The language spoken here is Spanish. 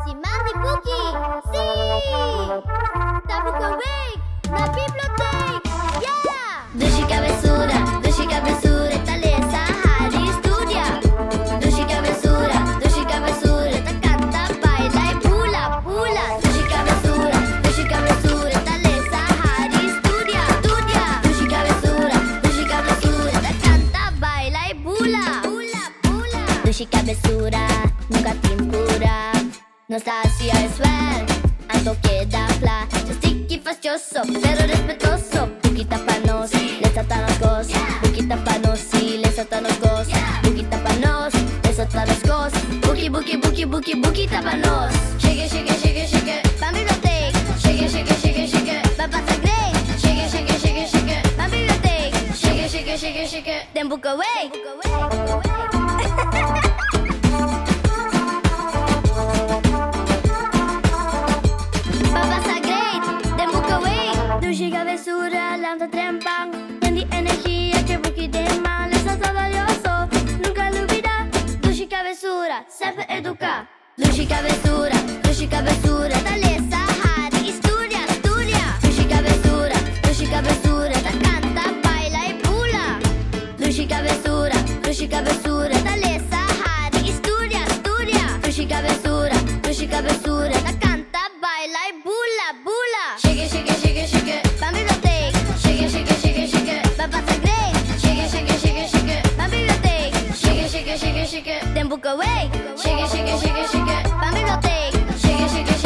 Simandi Cookie! Sim! Tabuca Wake! Na biblioteca! Yeah! Dushi cabeçura, taleza, Hari Studia! Dushi cabeçura, ta canta, baila e pula, pula! Dushi cabeçura, taleza, Hari Studia! Dushi cabeçura, ta canta, baila e pula, pula, pula! Dushi cabeçura, nunca tempura. Nostalgia es ver, ando queda fla. Sticky fastidioso, pero respetuoso. Buquita pa' nos, les trata los gos. Buquita pa' nos, sí, les trata los gos. Buquita pa' nos, les trata los gos. Buquita pa' nos. Shake it, shake it, shake it, shake it. Van biblioteca. Shake it, shake it, shake it, shake it. Va passa great. Shake it, shake it, shake it, shake it. Van biblioteca. Shake it, shake it, shake it, shake it. Den book away. Dushi cabeçura, lanza trempang. Tendi energia que buki dema. Les trata valioso, nunca olvidar. Dushi cabeçura, sempre educar. Dushi cabeçura, taleza, Hari Studia, Studia. Dushi cabeçura, ta canta, baila e pula. Dushi cabeçura, taleza, Hari Studia, Studia. Dushi cabeçura, ta canta, baila e bula, bula. Shake it, shake it, shake it, shake it. Van biblioteca. Shake it, shake it, shake it, shake it. Va passa great. Shake it, shake it, shake it, shake it. Van biblioteca. Shake it, shake it, shake it, shake it. Den book away. Shake it, shake it, shake it, shake it. Van biblioteca. Shake it, shake it, shake it.